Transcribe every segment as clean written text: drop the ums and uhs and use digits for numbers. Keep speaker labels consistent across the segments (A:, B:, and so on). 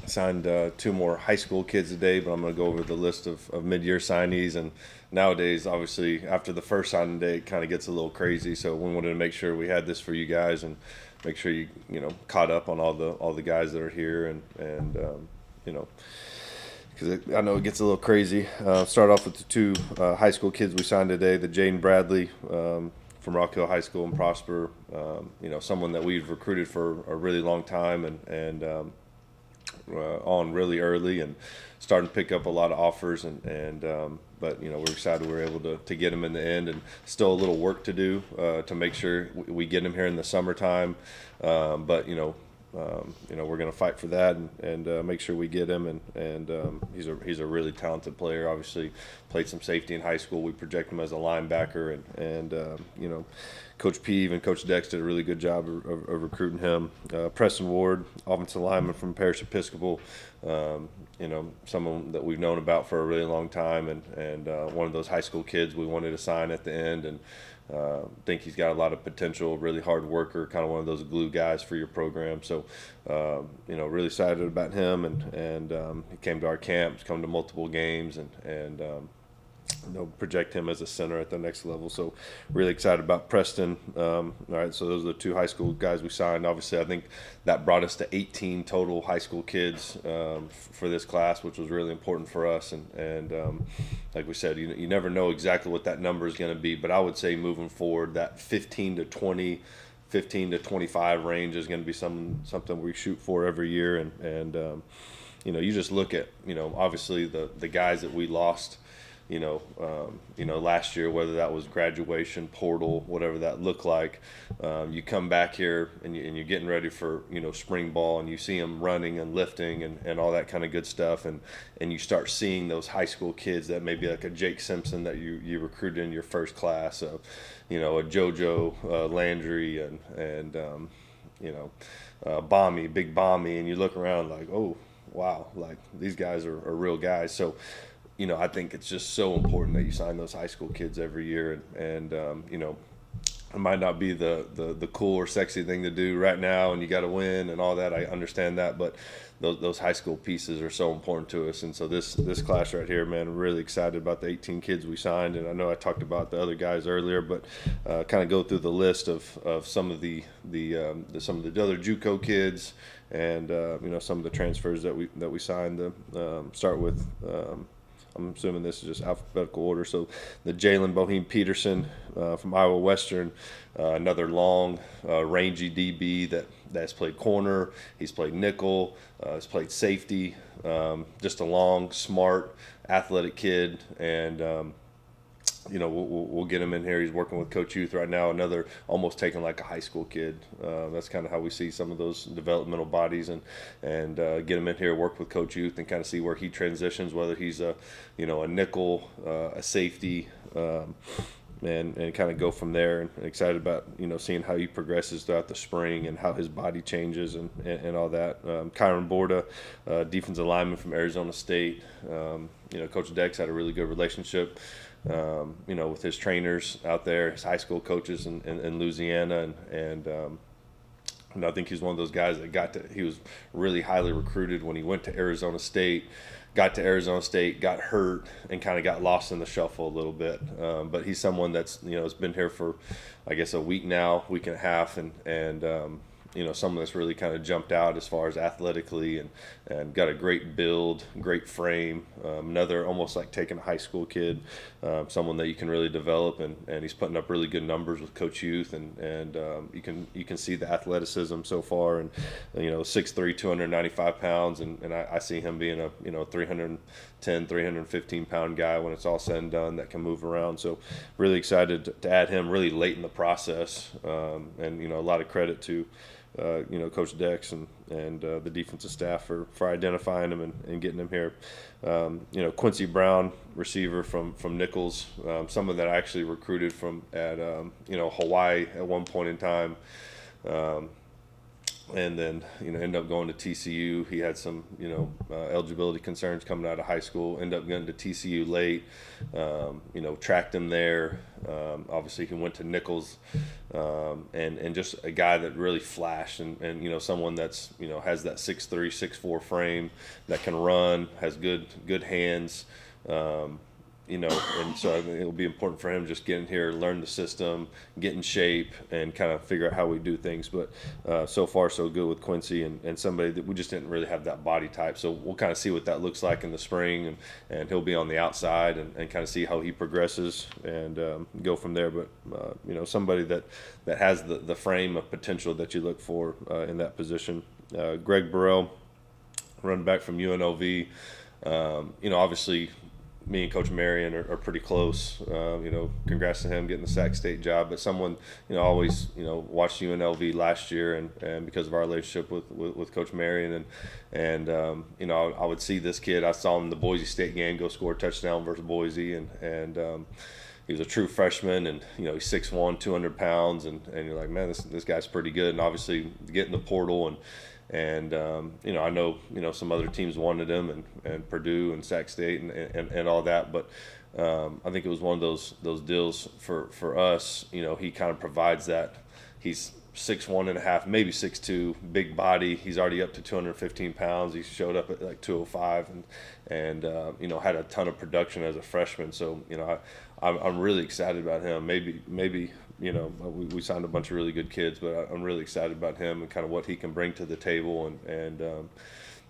A: Signed two more high school kids today, but I'm going to go over the list of mid-year signees. And nowadays, obviously, after the first signing day, it kind of gets a little crazy. So we wanted to make sure we had this for you guys and make sure you caught up on all the guys that are here and you know because I know it gets a little crazy. Start off with the two high school kids we signed today, the Jaden Bradley from Rock Hill High School in Prosper. Someone that we've recruited for a really long time and on really early and starting to pick up a lot of offers but we're excited we were able to get him in the end, and still a little work to do to make sure we get him here in the summertime, but we're going to fight for that and make sure we get him, and he's a really talented player. Obviously played some safety in high school. We project him as a linebacker, and Coach Peeve and Coach Dex did a really good job of recruiting him. Preston Ward, offensive lineman from Parish Episcopal, someone that we've known about for a really long time, and one of those high school kids we wanted to sign at the end, and think he's got a lot of potential, really hard worker, kind of one of those glue guys for your program. So, really excited about him, and he came to our camps, come to multiple games, and project him as a center at the next level. So really excited about Preston. All right, so those are the two high school guys we signed. Obviously, I think that brought us to 18 total high school kids for this class, which was really important for us. And like we said, you never know exactly what that number is going to be, but I would say moving forward, that 15 to 20, 15 to 25 range is going to be something we shoot for every year. And you just look at, obviously the guys that we lost, last year, whether that was graduation, portal, whatever that looked like, you come back here and you're getting ready for, spring ball, and you see them running and lifting and all that kind of good stuff. And you start seeing those high school kids that maybe like a Jake Simpson that you recruited in your first class, a JoJo Landry and Big Bommy, and you look around like, oh, wow, like these guys are real guys. So, I think it's just so important that you sign those high school kids every year, and it might not be the cool or sexy thing to do right now, and you got to win and all that. I understand that, but those high school pieces are so important to us. And so this class right here, man, I'm really excited about the 18 kids we signed. And I know I talked about the other guys earlier, but kind of go through the list of some of the some of the other JUCO kids, and some of the transfers that we signed. Start with. I'm assuming this is just alphabetical order. So the Jalen Boheem Peterson from Iowa Western, another long, rangy DB that's played corner. He's played nickel. He's played safety. Just a long, smart, athletic kid, and we'll get him in here. He's working with Coach Youth right now. Another almost taken like a high school kid. That's kind of how we see some of those developmental bodies, and get him in here, work with Coach Youth, and kind of see where he transitions, whether he's a nickel, a safety, and kind of go from there. And excited about seeing how he progresses throughout the spring and how his body changes and all that. Kyron Borda, defensive lineman from Arizona State. Coach Dex had a really good relationship with his trainers out there, his high school coaches in Louisiana, and I think he's one of those guys that he was really highly recruited when he went to Arizona State, got hurt, and kind of got lost in the shuffle a little bit. But he's someone that's, has been here for, I guess, a week and a half, and someone that's really kind of jumped out as far as athletically and got a great build, great frame. Another almost like taking a high school kid, someone that you can really develop, and he's putting up really good numbers with Coach Youth, and you can see the athleticism so far, and 6'3", 295 pounds, and I see him being a 310, 315 pound guy when it's all said and done, that can move around. So really excited to add him really late in the process, and a lot of credit to Coach Dex and the defensive staff for identifying him and getting him here. Quincy Brown, receiver from Nichols, someone that I actually recruited from at Hawaii at one point in time. and then ended up going to TCU. He had some eligibility concerns coming out of high school. Ended up going to TCU late. Tracked him there. Obviously, he went to Nichols, and just a guy that really flashed, and someone that's has that 6'3", 6'4" frame, that can run, has good hands. And so I think it'll be important for him just getting here, learn the system, get in shape, and kind of figure out how we do things. But so far, so good with Quincy, and somebody that we just didn't really have that body type. So we'll kind of see what that looks like in the spring, and he'll be on the outside and kind of see how he progresses and go from there. But, somebody that has the frame of potential that you look for in that position. Greg Burrell, running back from UNLV, obviously, me and Coach Marion are pretty close. Congrats to him getting the Sac State job. But someone, always, watched UNLV last year, and because of our relationship with Coach Marion, and I would see this kid. I saw him in the Boise State game go score a touchdown versus Boise, and he was a true freshman, and he's 6'1", 200 pounds, and you're like, man, this guy's pretty good. And obviously, get in the portal and I know some other teams wanted him, and Purdue and Sac State and all that, but I think it was one of those deals for us. He kind of provides that. He's 6'1.5", maybe 6'2", big body. He's already up to 215 pounds. He showed up at like 205, and had a ton of production as a freshman. So I'm really excited about him. Maybe we signed a bunch of really good kids, but I'm really excited about him and kind of what he can bring to the table. And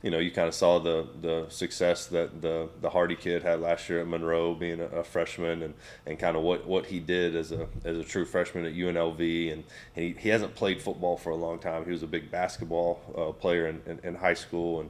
A: you kind of saw the success that the Hardy kid had last year at Monroe, being a freshman, and kind of what he did as a true freshman at UNLV. And he hasn't played football for a long time. He was a big basketball player in high school,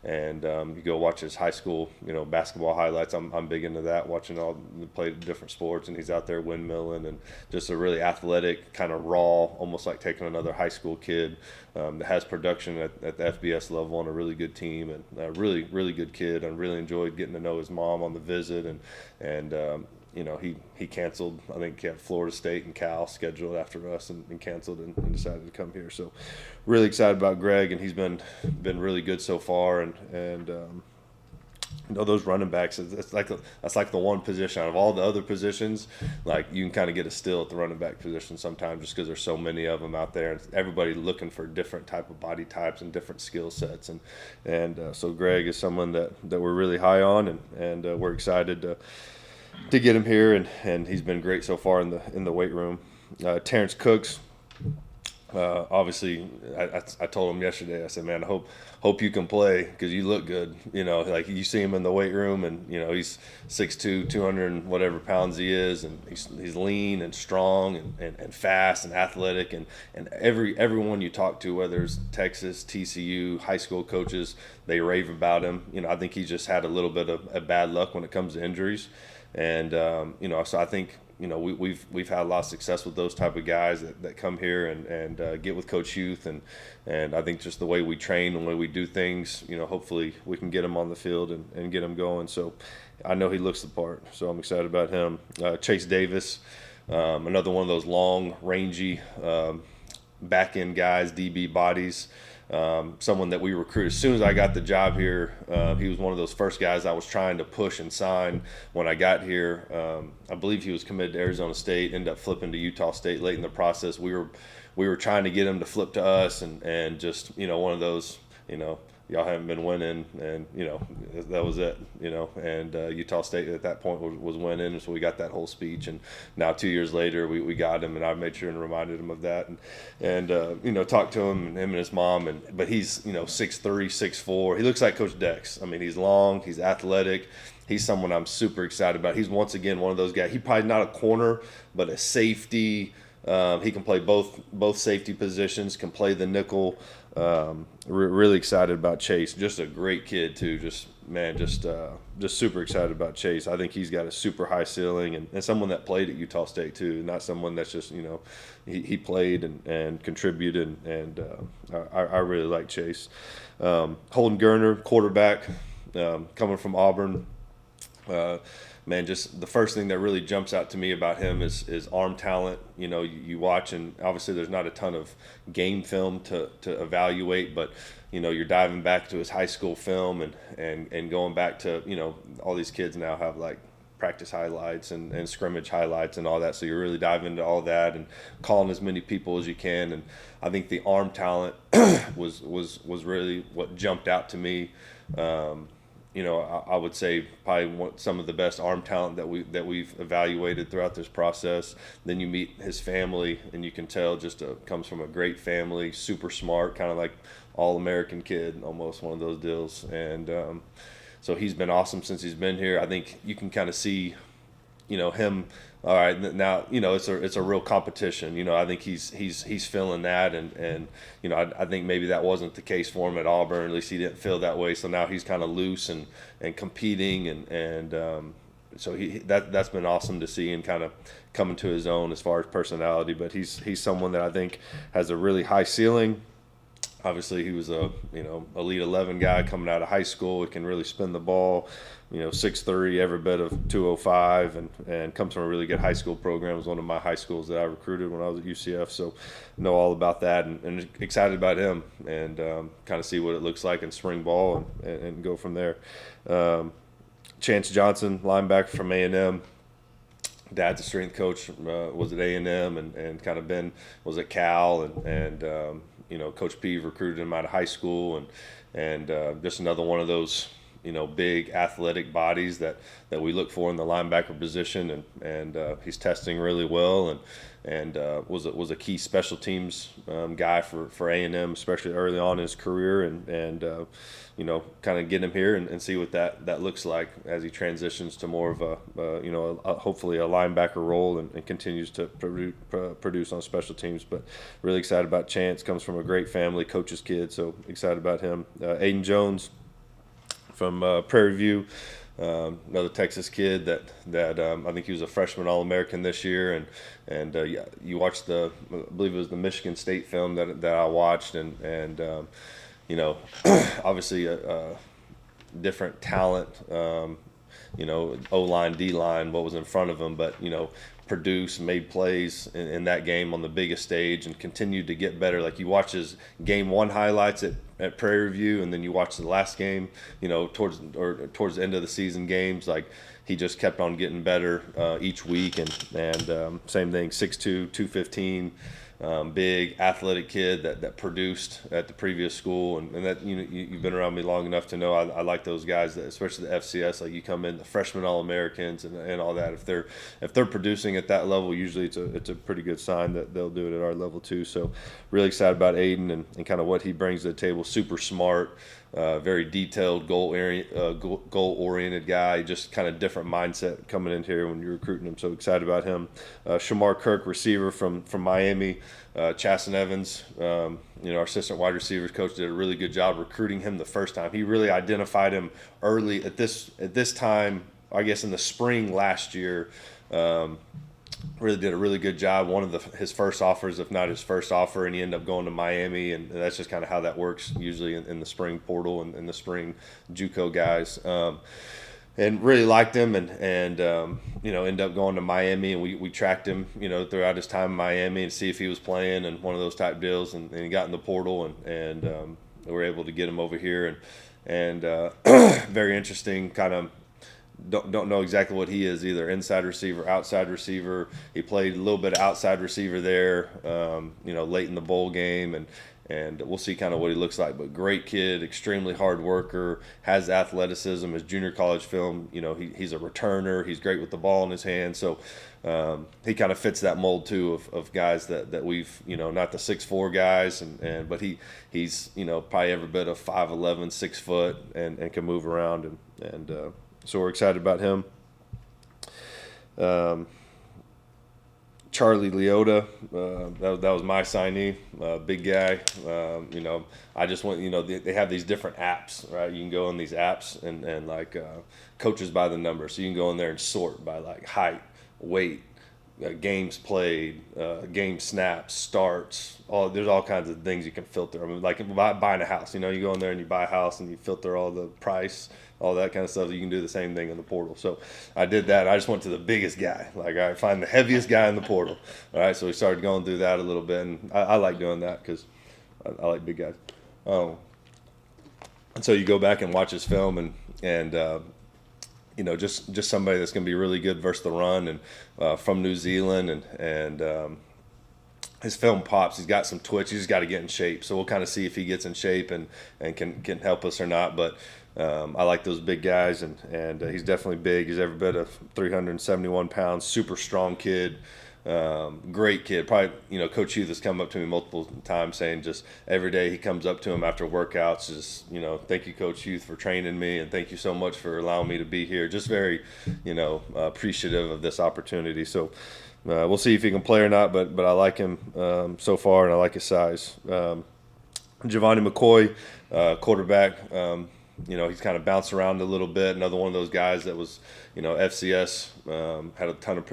A: and you go watch his high school, basketball highlights. I'm big into that, watching all the play different sports, and he's out there windmilling, and just a really athletic, kind of raw, almost like taking another high school kid that has production at the FBS level on a really good team, and a really, really good kid. I really enjoyed getting to know his mom on the visit, and he canceled. I think he had Florida State and Cal scheduled after us, and canceled and decided to come here. So really excited about Greg, and he's been really good so far. And those running backs, that's like the one position out of all the other positions, like you can kind of get a steal at the running back position sometimes, just because there's so many of them out there, and everybody looking for different type of body types and different skill sets. And so Greg is someone that we're really high on, and we're excited to get him here, and he's been great so far in the weight room. Terrence Cooks, obviously, I told him yesterday, I said, man, I hope you can play, because you look good. Like you see him in the weight room, and he's 6'2", 200 and whatever pounds he is, and he's lean and strong and fast and athletic, and everyone you talk to, whether it's Texas, TCU, high school coaches, they rave about him. I think he's just had a little bit of bad luck when it comes to injuries. And so I think we've had a lot of success with those type of guys that come here and get with Coach Youth, and I think just the way we train and the way we do things, hopefully we can get him on the field and get him going. So I know he looks the part, so I'm excited about him. Chase Davis, another one of those long, rangy back end guys, DB bodies. Someone that we recruited as soon as I got the job here. He was one of those first guys I was trying to push and sign when I got here. I believe he was committed to Arizona State, ended up flipping to Utah State late in the process. We were trying to get him to flip to us, and just one of those, y'all haven't been winning, and that was it, and Utah State at that point was winning, and so we got that whole speech. And now 2 years later we got him, and I made sure and reminded him of that, and talked to him and his mom, but he's 6'3", 6'4". He looks like Coach Dex. I mean, he's long, he's athletic. He's someone I'm super excited about. He's once again one of those guys. He's probably not a corner, but a safety. He can play both safety positions, can play the nickel. Really excited about Chase. Just a great kid too. Just super excited about Chase. I think he's got a super high ceiling, and someone that played at Utah State too, not someone that's just he played and contributed, and I really like Chase. Holden Gerner, quarterback, coming from Auburn. man, just the first thing that really jumps out to me about him is arm talent. You watch, and obviously there's not a ton of game film to evaluate, but you're diving back to his high school film and going back to, all these kids now have like practice highlights and scrimmage highlights and all that. So you really dive into all that and calling as many people as you can. And I think the arm talent was really what jumped out to me. I would say probably some of the best arm talent that we've evaluated throughout this process. Then you meet his family, and you can tell comes from a great family, super smart, kind of like all-American kid, almost one of those deals. And so he's been awesome since he's been here. I think you can kind of see, him. All right, now it's a real competition. I think he's feeling that, and I think maybe that wasn't the case for him at Auburn. At least he didn't feel that way. So now he's kind of loose and competing, and so that's been awesome to see and kind of coming to his own as far as personality. But he's someone that I think has a really high ceiling. Obviously, he was a Elite 11 guy coming out of high school. He can really spin the ball. 6'3", every bit of 205, and comes from a really good high school program. It was one of my high schools that I recruited when I was at UCF, so know all about that and excited about him and kind of see what it looks like in spring ball and go from there. Chance Johnson, linebacker from A&M. Dad's a strength coach, was at A&M and kind of was at Cal and Coach Peeve recruited him out of high school and just another one of those big athletic bodies that we look for in the linebacker position, and he's testing really well and was a key special teams guy for A&M, especially early on in his career, and kind of get him here and see what that looks like as he transitions to more of hopefully a linebacker role and continues to produce on special teams. But really excited about Chance. Comes from a great family, coach's kid, so excited about him. Aiden Jones from Prairie View, another Texas kid that I think he was a freshman All-American this year, and you watched I believe it was the Michigan State film that I watched, and obviously a different talent, O-line, D-line, what was in front of him, but produced, made plays in that game on the biggest stage and continued to get better. Like you watch his game one highlights at Prairie View, and then you watch the last game, towards the end of the season games, like he just kept on getting better each week, and same thing, 6'2", 215, big athletic kid that produced at the previous school, and that you've been around me long enough to know I like those guys, especially the FCS. Like you come in, the freshman All-Americans and all that. If they're producing at that level, usually it's a pretty good sign that they'll do it at our level too. So really excited about Aiden and kind of what he brings to the table. Super smart. Very detailed, goal-oriented guy, just kind of different mindset coming in here when you're recruiting him. So excited about him. Shamar Kirk, receiver from Miami. Chasten Evans, our assistant wide receivers coach, did a really good job recruiting him the first time. He really identified him early at this time, I guess in the spring last year. Really did a really good job. One of his first offers, if not his first offer, and he ended up going to Miami, and that's just kind of how that works usually in the spring portal and in the spring JUCO guys. And really liked him, and ended up going to Miami, and we tracked him, throughout his time in Miami to see if he was playing and one of those type deals, and he got in the portal, and we were able to get him over here, and very interesting kind of. Don't know exactly what he is either, inside receiver, outside receiver. He played a little bit of outside receiver there, late in the bowl game, and we'll see kind of what he looks like. But great kid, extremely hard worker, has athleticism. His junior college film, he's a returner. He's great with the ball in his hand. So he kind of fits that mold too of guys that we've, not the 6'4" guys, but he's probably every bit of 5'11", 6 foot, and can move around and so we're excited about him. Charlie Leota, that was my signee, big guy. I just went, they have these different apps, right? You can go in these apps and like coaches by the number. So you can go in there and sort by like height, weight, games played, game snaps, starts. There's all kinds of things you can filter. I mean, like buying a house. You know, you go in there and you buy a house and you filter all the price, all that kind of stuff. You can do the same thing in the portal. So I did that. I just went to the biggest guy. Like, I find the heaviest guy in the portal. All right, so we started going through that a little bit, and I like doing that because I like big guys. And so you go back and watch his film, and you know, just somebody that's going to be really good versus the run, and from New Zealand, and his film pops. He's got some twitch. He's just got to get in shape. So we'll kind of see if he gets in shape and can help us or not. But I like those big guys, and he's definitely big. He's every bit of 371 pounds. Super strong kid. Great kid. Probably, you know, Coach Hughes has come up to me multiple times saying just every day he comes up to him after workouts, just, you know, thank you, Coach Hughes, for training me, and thank you so much for allowing me to be here. Just very, you know, appreciative of this opportunity. So we'll see if he can play or not, but I like him so far, and I like his size. Giovanni McCoy, quarterback. You know, he's kind of bounced around a little bit. Another one of those guys that was, you know, FCS, had a ton of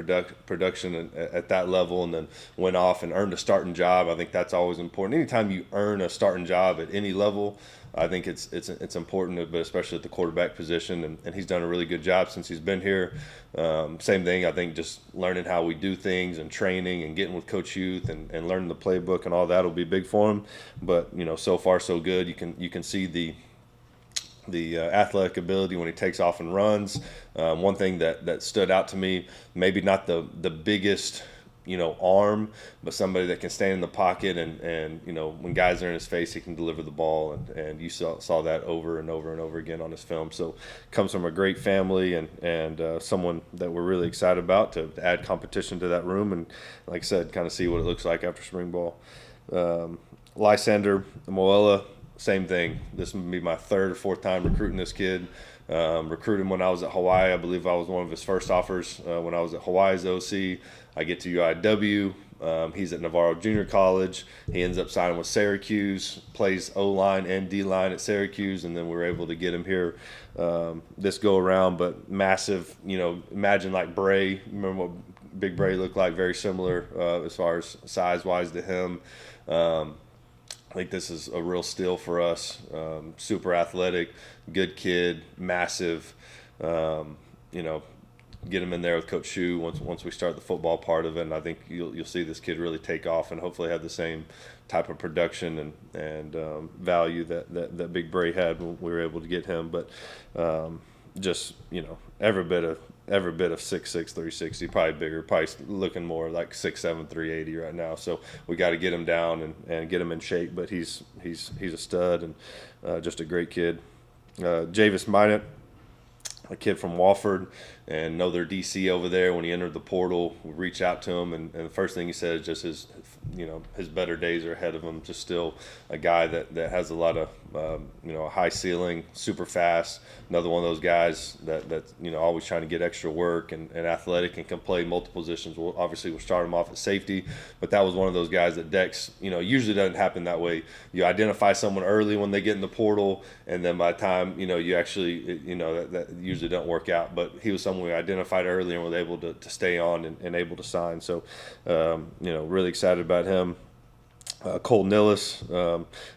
A: production at that level, and then went off and earned a starting job. I think that's always important. Anytime you earn a starting job at any level, I think it's important, but especially at the quarterback position. And he's done a really good job since he's been here. Same thing, I think, just learning how we do things and training and getting with Coach Youth and learning the playbook and all that will be big for him. But, you know, so far so good. You can see the athletic ability when he takes off and runs. One thing that stood out to me, maybe not the biggest, you know, arm, but somebody that can stand in the pocket and you know, when guys are in his face, he can deliver the ball, and you saw that over and over and over again on his film. So comes from a great family, and someone that we're really excited about to add competition to that room, and like I said, kind of see what it looks like after spring ball. Lysander Moella, same thing. This would be my third or fourth time recruiting this kid. Recruited him when I was at Hawaii. I believe I was one of his first offers when I was at Hawaii's OC. I get to UIW. He's at Navarro Junior College. He ends up signing with Syracuse, plays O-line and D-line at Syracuse, and then we were able to get him here this go-around. But massive, you know, imagine like Bray. Remember what Big Bray looked like? Very similar as far as size-wise to him. I think this is a real steal for us. Super athletic, good kid, massive. You know, get him in there with Coach Shu once we start the football part of it, and I think you'll see this kid really take off and hopefully have the same type of production and value that Big Bray had when we were able to get him. But just, you know, every bit of 6'6", 360, probably bigger, probably looking more like 6'7", 380 right now. So we got to get him down and get him in shape. But he's a stud and just a great kid. Javis Minot, a kid from Wofford, and know their DC over there. When he entered the portal, we reached out to him, and the first thing he said is just his better days are ahead of him. Just still a guy that has a lot of a high ceiling, super fast. Another one of those guys that always trying to get extra work and athletic and can play multiple positions. We'll start him off at safety, but that was one of those guys that Dex, usually doesn't happen that way. You identify someone early when they get in the portal, and then by the time you actually that usually don't work out. But he was someone we identified early and was able to stay on and able to sign. So really excited about him. Cole Nillis,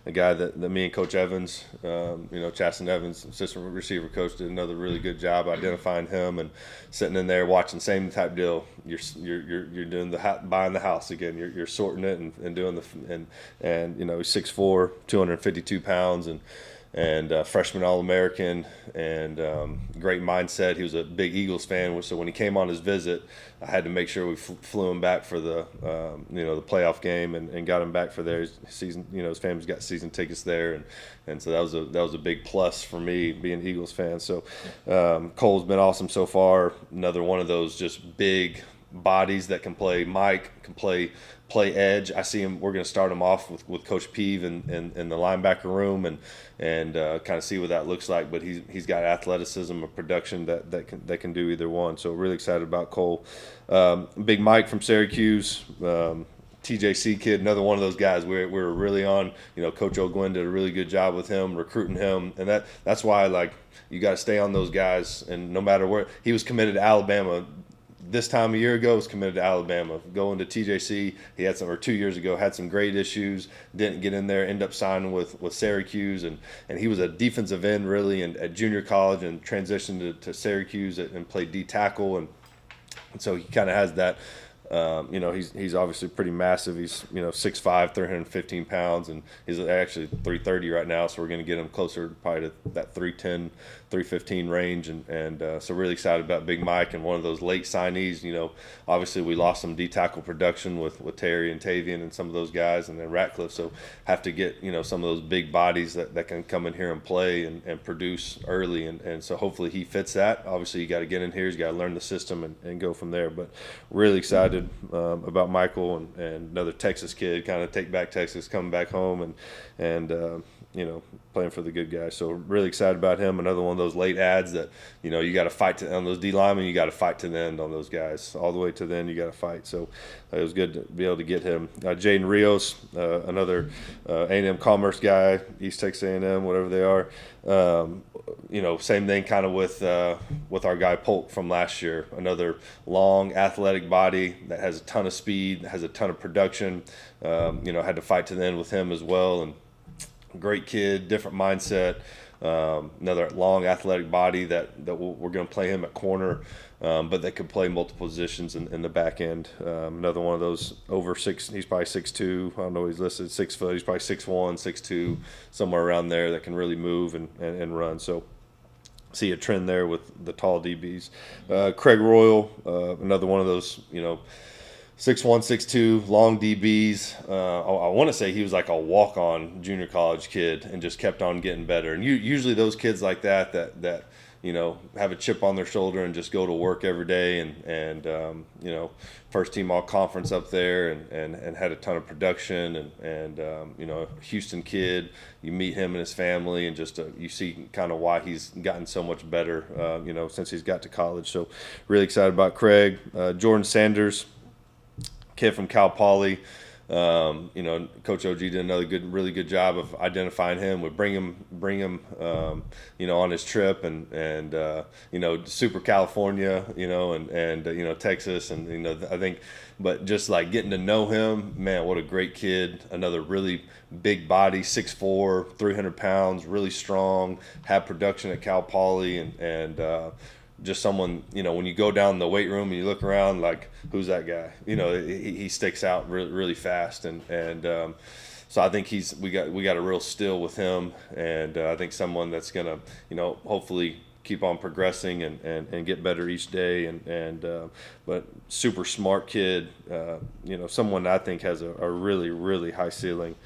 A: a guy that me and Coach Evans, Chasten Evans, assistant receiver coach, did another really good job identifying him and sitting in there watching. Same type deal. You're doing buying the house again. You're sorting it and doing he's 6'4", 252 pounds and freshman All-American and great mindset. He was a big Eagles fan, so when he came on his visit, I had to make sure we flew him back for the the playoff game and got him back for their season. His family's got season tickets there, and so that was a big plus for me being an Eagles fan. So Cole's been awesome so far. Another one of those just big bodies that can play. Mike can play edge. I see him. We're going to start him off with Coach Peeve in the linebacker room and kind of see what that looks like. But he's got athleticism and production that can do either one. So really excited about Cole. Big Mike from Syracuse. TJC kid, another one of those guys we're really on. Coach O'Gwen did a really good job with him, recruiting him, and that's why you got to stay on those guys. And no matter where he was committed to Alabama, this time a year ago was committed to Alabama. Going to TJC, he had some, or 2 years ago, had some great issues, didn't get in there, ended up signing with Syracuse, and he was a defensive end really at junior college and transitioned to Syracuse and played D tackle, and so he kind of has that. He's obviously pretty massive. He's 6'5", 315 pounds, and he's actually 330 right now. So we're going to get him closer probably to that 310, 315 range, and so really excited about Big Mike and one of those late signees. Obviously we lost some D tackle production with Terry and Tavian and some of those guys, and then Ratcliffe. So have to get some of those big bodies that can come in here and play and produce early, and so hopefully he fits that. Obviously you got to get in here, he's got to learn the system and go from there. But really excited about Michael and another Texas kid, kind of take back Texas, coming back home and playing for the good guys. So really excited about him. Another one of those late ads that you got to fight on those D linemen. You got to fight to the end on those guys, all the way to the end. You got to fight. So it was good to be able to get him. Jaden Rios, another A&M Commerce guy, East Texas A&M, whatever they are. Same thing kind of with our guy Polk from last year. Another long, athletic body that has a ton of speed, has a ton of production. Had to fight to the end with him as well, and great kid, different mindset. Another long, athletic body that we're going to play him at corner, but that could play multiple positions in the back end. Another one of those over 6. He's probably 6'2". I don't know. He's listed 6 foot. He's probably 6'1", 6'2", somewhere around there, that can really move and run. So see a trend there with the tall DBs. Craig Royal, another one of those 6'1", 6'2", long DBs. I want to say he was like a walk-on junior college kid and just kept on getting better. And usually those kids like that have a chip on their shoulder and just go to work every day and first team all conference up there and had a ton of production and Houston kid. You meet him and his family and just you see kind of why he's gotten so much better since he's got to college. So really excited about Craig. Jordan Sanders, kid from Cal Poly. Coach OG did another really good job of identifying him. We bring him on his trip and super California, and Texas, and I think, but just like getting to know him, man, what a great kid. Another really big body, 6'4", 300 pounds, really strong, had production at Cal Poly, and just someone, when you go down the weight room and you look around, like, who's that guy? He sticks out really fast, and so I think we got a real steal with him, and I think someone that's gonna, hopefully keep on progressing and get better each day, but super smart kid, someone that I think has a really high ceiling.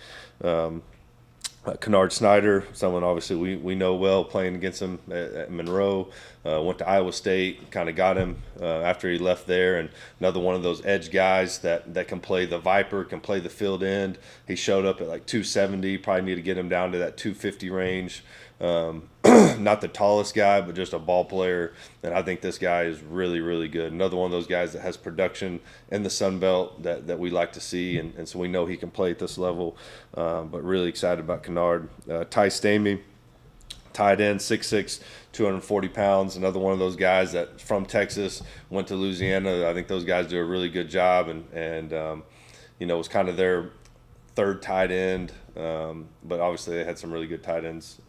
A: Kennard Snyder, someone obviously we know well, playing against him at Monroe, went to Iowa State, kind of got him after he left there, and another one of those edge guys that can play the Viper, can play the field end. He showed up at like 270, probably need to get him down to that 250 range. Not the tallest guy, but just a ball player, and I think this guy is really good. Another one of those guys that has production in the Sun Belt that we like to see, and so we know he can play at this level, but really excited about Kennard. Ty Stamey, tight end, 6'6", 240 pounds, another one of those guys that from Texas, went to Louisiana. I think those guys do a really good job, and was kind of their third tight end, but obviously they had some really good tight ends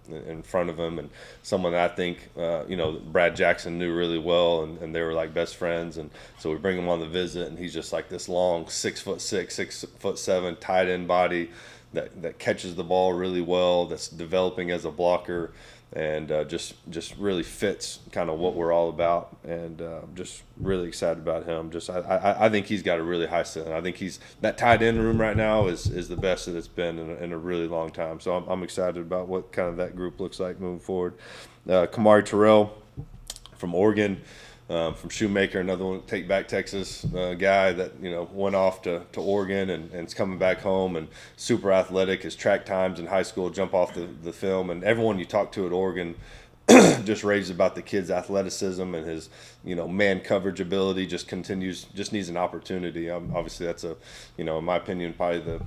A: in front of him, and someone that I think Brad Jackson knew really well, and they were like best friends, and so we bring him on the visit, and he's just like this long 6'6", 6'7" tight end body that catches the ball really well, that's developing as a blocker, and just really fits kind of what we're all about, and just really excited about him. I think he's got a really high ceiling. I think that tight end room right now is the best that it's been in a really long time. So I'm excited about what kind of that group looks like moving forward. Kamari Terrell from Oregon, from Shoemaker, another one, take back Texas guy that went off to Oregon and is coming back home, and super athletic. His track times in high school jump off the film, and everyone you talk to at Oregon just raves about the kid's athleticism and his man coverage ability. Just needs an opportunity. Obviously that's in my opinion, probably the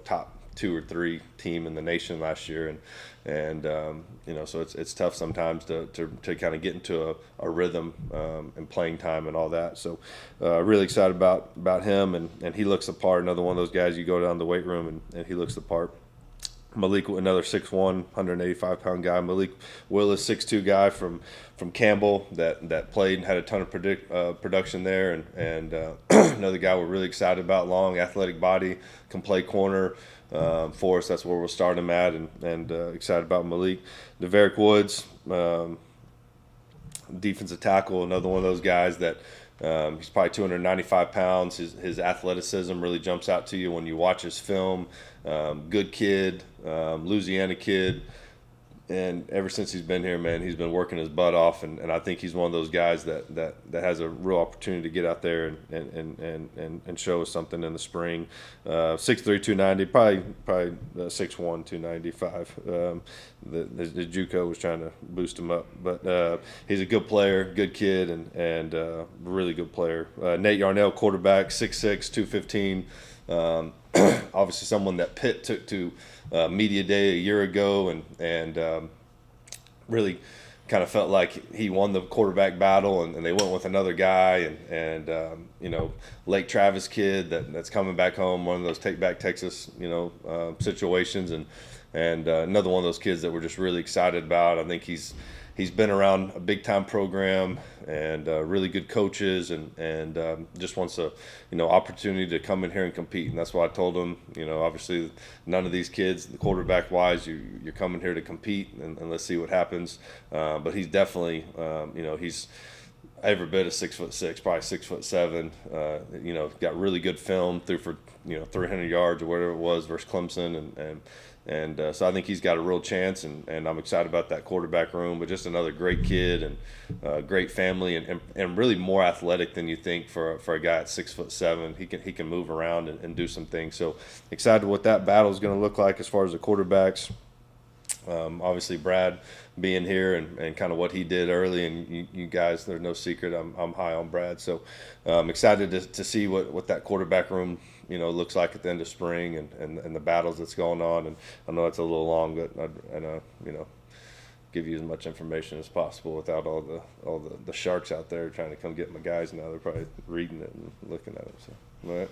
A: top 2 or 3 team in the nation last year, and so it's tough sometimes to kind of get into a rhythm and playing time and all that. So really excited about him, and he looks the part. Another one of those guys, you go down the weight room and he looks the part. Malik, another 6'1", 185-pound guy. Malik Willis, 6'2" guy from Campbell that played and had a ton of production there, and another guy we're really excited about. Long, athletic body, can play corner for us. That's where we'll start him at, and excited about Malik. Deverick Woods, defensive tackle, another one of those guys that he's probably 295 pounds. His athleticism really jumps out to you when you watch his film. Good kid, Louisiana kid, and ever since he's been here, man, he's been working his butt off, and I think he's one of those guys that has a real opportunity to get out there and show us something in the spring. 6'3", 290, probably 6'1", 295. The JUCO was trying to boost him up, but he's a good player, good kid, and really good player. Nate Yarnell, quarterback, 6'6", 215. Obviously someone that Pitt took to media day a year ago, and really kind of felt like he won the quarterback battle, and they went with another guy, and Lake Travis kid that's coming back home, one of those take back Texas situations, and another one of those kids that we're just really excited about. I think he's been around a big time program and really good coaches, and just wants a opportunity to come in here and compete. And that's why I told him, obviously none of these kids, the quarterback wise, you're coming here to compete, and let's see what happens. But he's definitely he's every bit of 6'6", probably 6'7". Got really good film, threw for 300 yards or whatever it was versus Clemson, and so I think he's got a real chance, and I'm excited about that quarterback room. But just another great kid, and great family, and really more athletic than you think for a guy at 6'7". He can move around and do some things. So excited what that battle is going to look like as far as the quarterbacks. Obviously Brad being here and kind of what he did early, and you guys, there's no secret I'm high on Brad. So excited to see what that quarterback room looks like at the end of spring, and the battles that's going on. And I know it's a little long, but I give you as much information as possible without all the sharks out there trying to come get my guys now. They're probably reading it and looking at it. So all right.